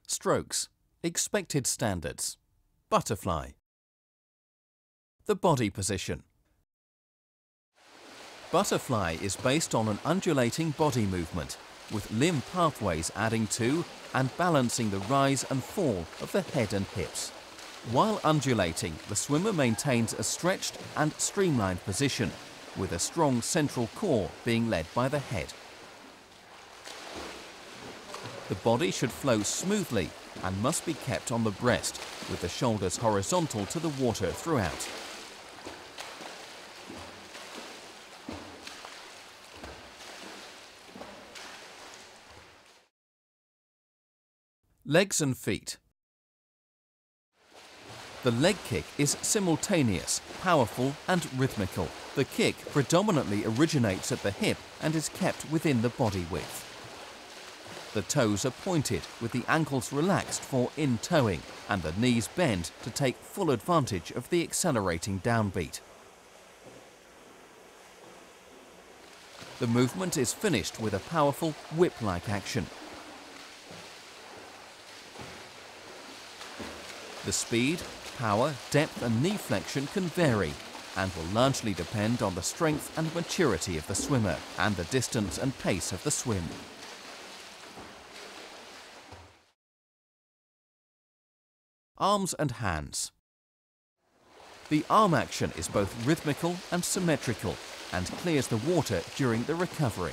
Strokes. Expected standards. Butterfly. The body position. Butterfly is based on an undulating body movement, with limb pathways adding to and balancing the rise and fall of the head and hips. While undulating, the swimmer maintains a stretched and streamlined position, with a strong central core being led by the head. The body should flow smoothly and must be kept on the breast, with the shoulders horizontal to the water throughout. Legs and feet. The leg kick is simultaneous, powerful and rhythmical. The kick predominantly originates at the hip and is kept within the body width. The toes are pointed with the ankles relaxed for in-toeing and the knees bent to take full advantage of the accelerating downbeat. The movement is finished with a powerful whip-like action. The speed, power, depth and knee flexion can vary and will largely depend on the strength and maturity of the swimmer and the distance and pace of the swim. Arms and hands. The arm action is both rhythmical and symmetrical and clears the water during the recovery.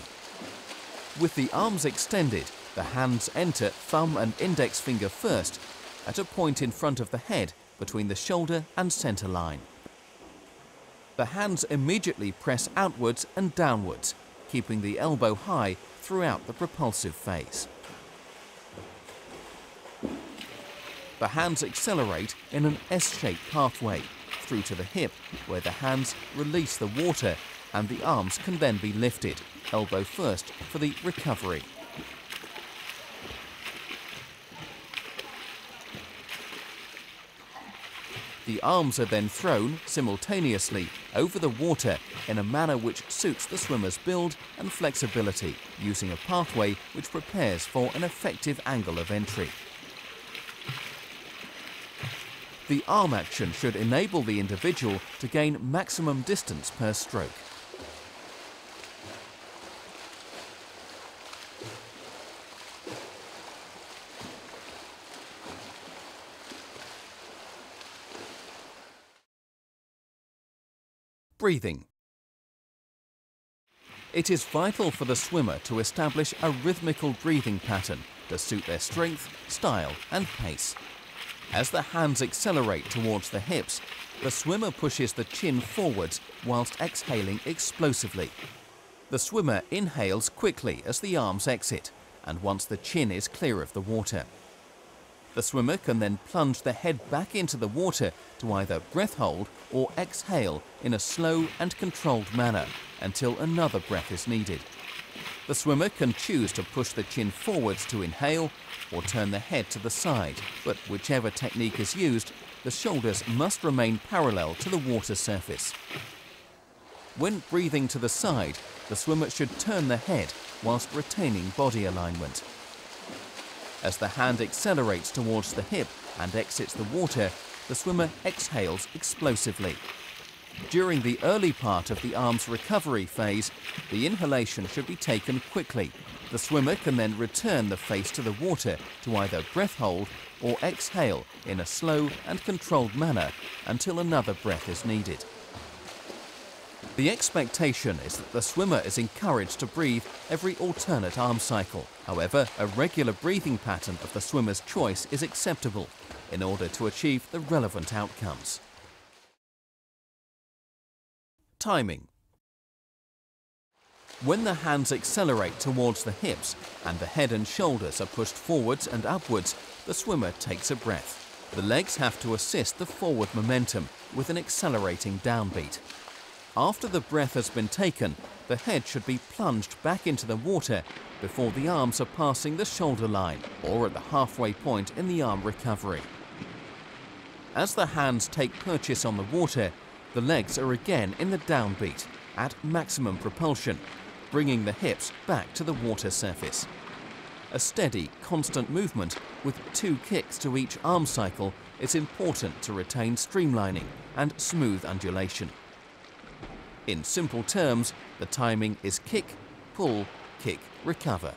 With the arms extended, the hands enter thumb and index finger first at a point in front of the head between the shoulder and center line. The hands immediately press outwards and downwards, keeping the elbow high throughout the propulsive phase. The hands accelerate in an S-shaped pathway through to the hip, where the hands release the water and the arms can then be lifted, elbow first, for the recovery. The arms are then thrown simultaneously over the water in a manner which suits the swimmer's build and flexibility, using a pathway which prepares for an effective angle of entry. The arm action should enable the individual to gain maximum distance per stroke. Breathing. It is vital for the swimmer to establish a rhythmical breathing pattern to suit their strength, style and pace. As the hands accelerate towards the hips, the swimmer pushes the chin forwards whilst exhaling explosively. The swimmer inhales quickly as the arms exit and once the chin is clear of the water. The swimmer can then plunge the head back into the water to either breath hold or exhale in a slow and controlled manner until another breath is needed. The swimmer can choose to push the chin forwards to inhale or turn the head to the side, but whichever technique is used, the shoulders must remain parallel to the water surface. When breathing to the side, the swimmer should turn the head whilst retaining body alignment. As the hand accelerates towards the hip and exits the water, the swimmer exhales explosively. During the early part of the arm's recovery phase, the inhalation should be taken quickly. The swimmer can then return the face to the water to either breath hold or exhale in a slow and controlled manner until another breath is needed. The expectation is that the swimmer is encouraged to breathe every alternate arm cycle. However, a regular breathing pattern of the swimmer's choice is acceptable in order to achieve the relevant outcomes. Timing. When the hands accelerate towards the hips and the head and shoulders are pushed forwards and upwards, the swimmer takes a breath. The legs have to assist the forward momentum with an accelerating downbeat. After the breath has been taken, the head should be plunged back into the water before the arms are passing the shoulder line or at the halfway point in the arm recovery. As the hands take purchase on the water, the legs are again in the downbeat at maximum propulsion, bringing the hips back to the water surface. A steady, constant movement with 2 kicks to each arm cycle is important to retain streamlining and smooth undulation. In simple terms, the timing is kick, pull, kick, recover.